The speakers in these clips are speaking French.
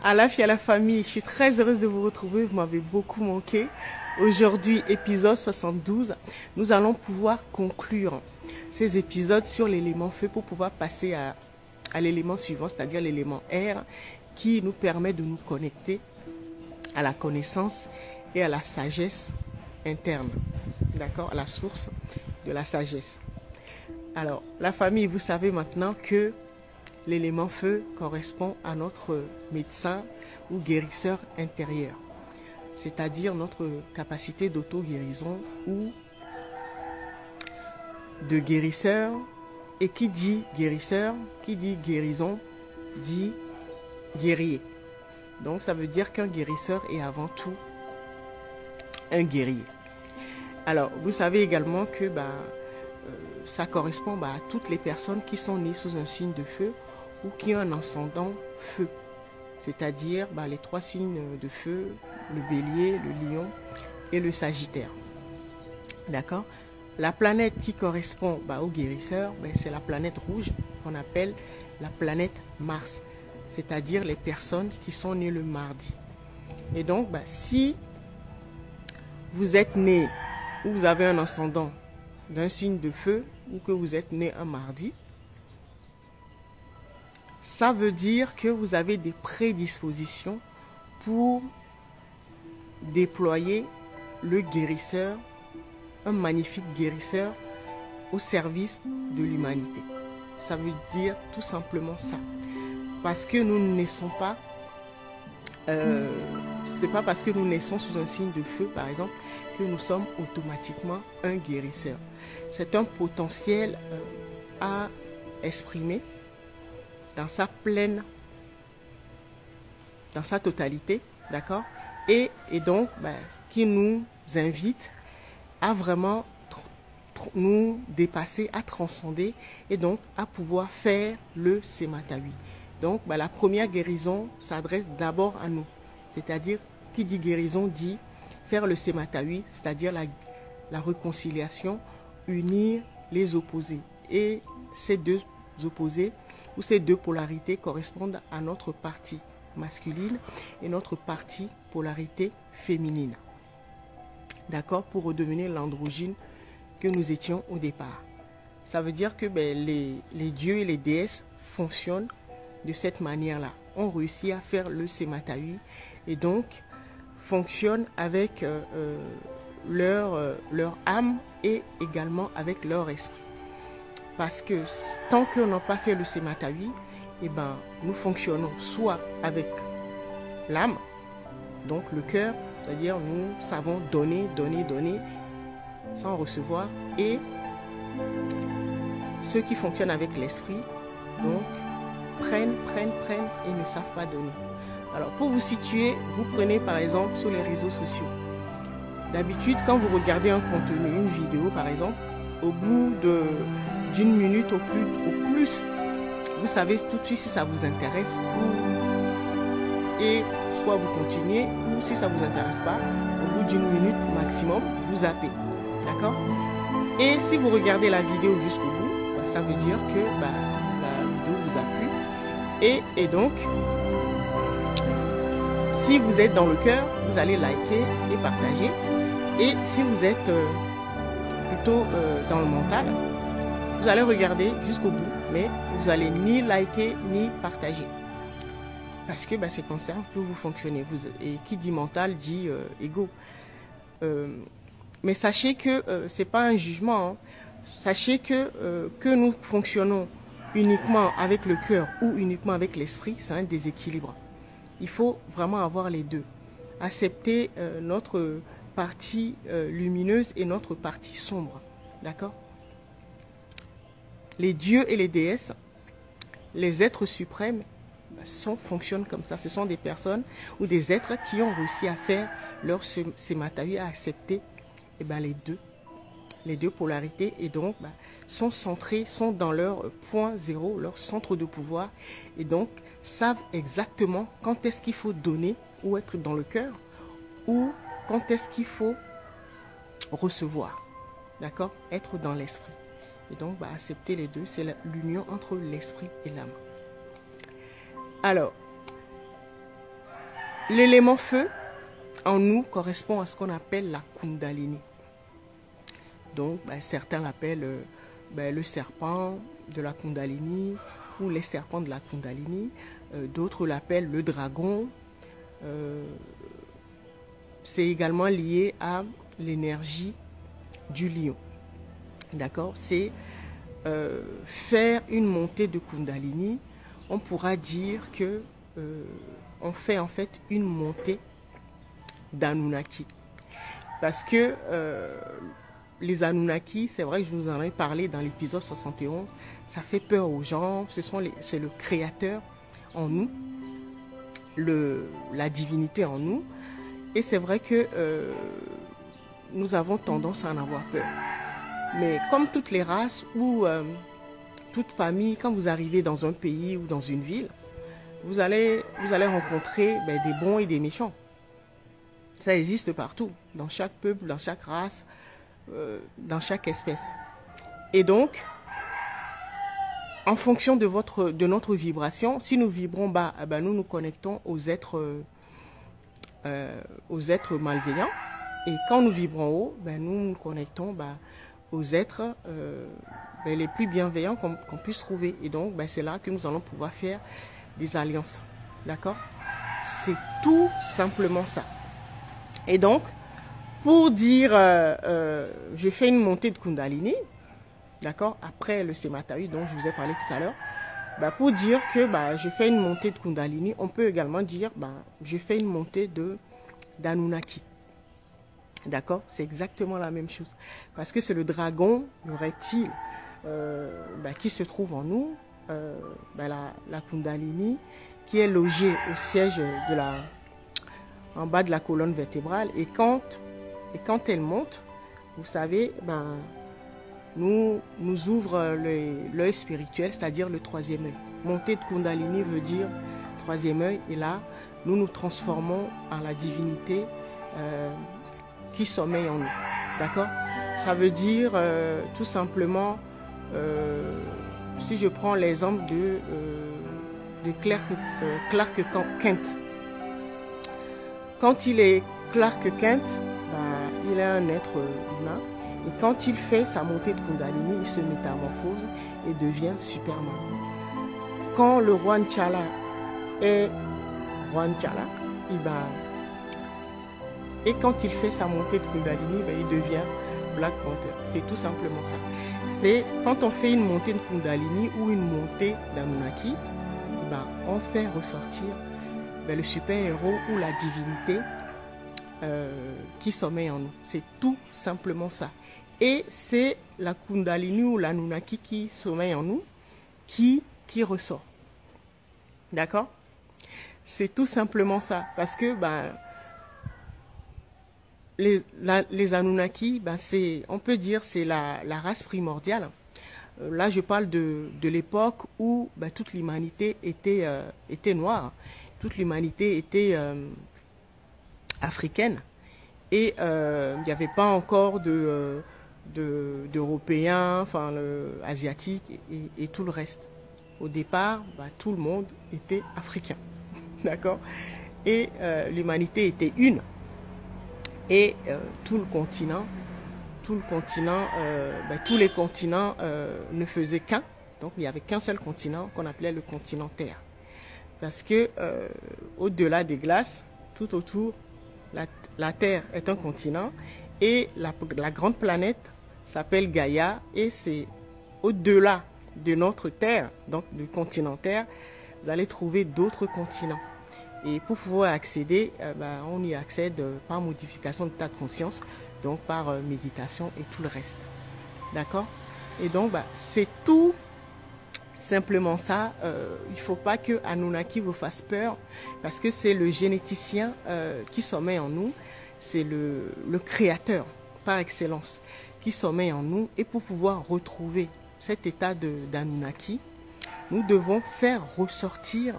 À la fille, à la famille, je suis très heureuse de vous retrouver, vous m'avez beaucoup manqué. Aujourd'hui, épisode 72, nous allons pouvoir conclure ces épisodes sur l'élément feu pour pouvoir passer à l'élément suivant, c'est-à-dire l'élément air, qui nous permet de nous connecter à la connaissance et à la sagesse interne, d'accord, à la source de la sagesse. Alors, la famille, vous savez maintenant que l'élément feu correspond à notre médecin ou guérisseur intérieur, c'est-à-dire notre capacité d'auto-guérison ou de guérisseur. Et qui dit guérisseur, qui dit guérison, dit guerrier. Donc ça veut dire qu'un guérisseur est avant tout un guerrier. Alors, vous savez également que ça correspond à toutes les personnes qui sont nées sous un signe de feu ou qui ont un ascendant feu. C'est-à-dire les trois signes de feu, le bélier, le lion et le sagittaire. D'accord? La planète qui correspond au guérisseur, c'est la planète rouge qu'on appelle la planète Mars. C'est-à-dire les personnes qui sont nées le mardi. Et donc, si vous êtes né ou vous avez un ascendant d'un signe de feu ou que vous êtes né un mardi, ça veut dire que vous avez des prédispositions pour déployer le guérisseur, un magnifique guérisseur au service de l'humanité. Ça veut dire tout simplement ça. Parce que nous ne naissons pas, c'est pas parce que nous naissons sous un signe de feu, par exemple, que nous sommes automatiquement un guérisseur. C'est un potentiel à exprimer dans sa totalité, d'accord, et donc qui nous invite à vraiment nous dépasser, à transcender et donc à pouvoir faire le Sematawi. Donc la première guérison s'adresse d'abord à nous, c'est-à-dire qui dit guérison dit faire le Sematawi, c'est-à-dire la réconciliation, unir les opposés. Et ces deux opposés ou ces deux polarités correspondent à notre partie masculine et notre partie polarité féminine. D'accord, pour redevenir l'androgyne que nous étions au départ. Ça veut dire que les dieux et les déesses fonctionnent de cette manière-là. On réussit à faire le Sematawi et donc fonctionnent avec leur âme et également avec leur esprit. Parce que tant qu'on n'a pas fait le Sematawi, nous fonctionnons soit avec l'âme, donc le cœur, c'est-à-dire nous savons donner, donner, donner sans recevoir, et ceux qui fonctionnent avec l'esprit, donc prennent et ne savent pas donner. Alors pour vous situer, vous prenez par exemple sur les réseaux sociaux. D'habitude, quand vous regardez un contenu, une vidéo par exemple, au bout d'une minute au plus, vous savez tout de suite si ça vous intéresse et soit vous continuez, ou si ça ne vous intéresse pas, au bout d'une minute maximum, vous zappez. D'accord? Et si vous regardez la vidéo jusqu'au bout, ça veut dire que la vidéo vous a plu. Et donc, si vous êtes dans le cœur, vous allez liker et partager. Et si vous êtes plutôt dans le mental, vous allez regarder jusqu'au bout, mais vous allez ni liker ni partager. Parce que c'est comme ça que vous fonctionnez. Et qui dit mental dit ego. Mais sachez que ce n'est pas un jugement. Hein. Sachez que nous fonctionnons uniquement avec le cœur ou uniquement avec l'esprit, c'est un déséquilibre. Il faut vraiment avoir les deux. Accepter notre partie lumineuse et notre partie sombre. D'accord? Les dieux et les déesses, les êtres suprêmes, fonctionnent comme ça. Ce sont des personnes ou des êtres qui ont réussi à faire leur Sematawi, à accepter les deux polarités, et donc sont centrés, sont dans leur point zéro, leur centre de pouvoir, et donc savent exactement quand est-ce qu'il faut donner ou être dans le cœur, ou quand est-ce qu'il faut recevoir, d'accord, être dans l'esprit. Et donc accepter les deux, c'est l'union entre l'esprit et l'âme. Alors, L'élément feu en nous correspond à ce qu'on appelle la Kundalini. Donc, certains l'appellent le serpent de la Kundalini ou les serpents de la Kundalini. D'autres l'appellent le dragon. C'est également lié à l'énergie du lion. D'accord? C'est faire une montée de Kundalini. On pourra dire que on fait en fait une montée d'Anunnaki. Parce que les Anunnaki, c'est vrai que je vous en ai parlé dans l'épisode 71, ça fait peur aux gens, c'est le créateur en nous, la divinité en nous, et c'est vrai que nous avons tendance à en avoir peur. Mais comme toutes les races ou toute famille, quand vous arrivez dans un pays ou dans une ville, vous allez rencontrer des bons et des méchants. Ça existe partout, dans chaque peuple, dans chaque race, dans chaque espèce. Et donc, en fonction de notre vibration, si nous vibrons bas, nous nous connectons aux êtres malveillants. Et quand nous vibrons haut, nous nous connectons aux êtres les plus bienveillants qu'on puisse trouver. Et donc, c'est là que nous allons pouvoir faire des alliances. D'accord? C'est tout simplement ça. Et donc, pour dire, je fais une montée de Kundalini, d'accord, après le Sematawi dont je vous ai parlé tout à l'heure, pour dire que je fais une montée de Kundalini, on peut également dire, je fais une montée d'Anunnaki. D'accord? C'est exactement la même chose. Parce que c'est le dragon, le reptile, qui se trouve en nous, la Kundalini, qui est logée au siège en bas de la colonne vertébrale. Et quand elle monte, vous savez, nous ouvre l'œil spirituel, c'est-à-dire le troisième œil. Montée de Kundalini veut dire troisième œil. Et là, nous nous transformons en la divinité qui sommeille en nous. D'accord? Ça veut dire tout simplement, si je prends l'exemple de Clark Kent. Quand il est Clark Kent, il est un être humain. Et quand il fait sa montée de Kundalini, il se métamorphose et devient Superman. Quand le roi N'Challa est roi N'Challa, et quand il fait sa montée de Kundalini, il devient Black Panther. C'est tout simplement ça. C'est quand on fait une montée de Kundalini ou une montée d'Anunnaki, on fait ressortir le super-héros ou la divinité qui sommeille en nous. C'est tout simplement ça. Et c'est la Kundalini ou l'Anunnaki qui sommeille en nous qui ressort. D'accord? C'est tout simplement ça. Parce que les Anunnaki, on peut dire c'est la race primordiale. Là, je parle de l'époque où toute l'humanité était noire. Toute l'humanité était africaine. Et il n'y avait pas encore d'Européens, asiatiques et tout le reste. Au départ, tout le monde était africain. D'accord? Et l'humanité était une. Et tous les continents ne faisaient qu'un. Donc il n'y avait qu'un seul continent qu'on appelait le continent Terre. Parce que au-delà des glaces, tout autour, la Terre est un continent et la grande planète s'appelle Gaïa et c'est au-delà de notre Terre, donc du continent Terre, vous allez trouver d'autres continents. Et pour pouvoir accéder, on y accède par modification de l'état de conscience, donc par méditation et tout le reste. D'accord? Et donc, c'est tout simplement ça. Il ne faut pas que Anunnaki vous fasse peur, parce que c'est le généticien qui sommeille en nous, c'est le créateur par excellence qui sommeille en nous. Et pour pouvoir retrouver cet état d'Anunnaki, nous devons faire ressortir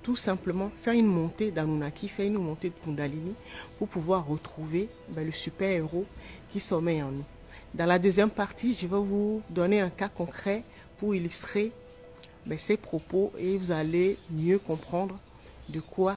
tout simplement, faire une montée d'Anunnaki, faire une montée de Kundalini pour pouvoir retrouver le super-héros qui sommeille en nous. Dans la deuxième partie, je vais vous donner un cas concret pour illustrer ces propos et vous allez mieux comprendre de quoi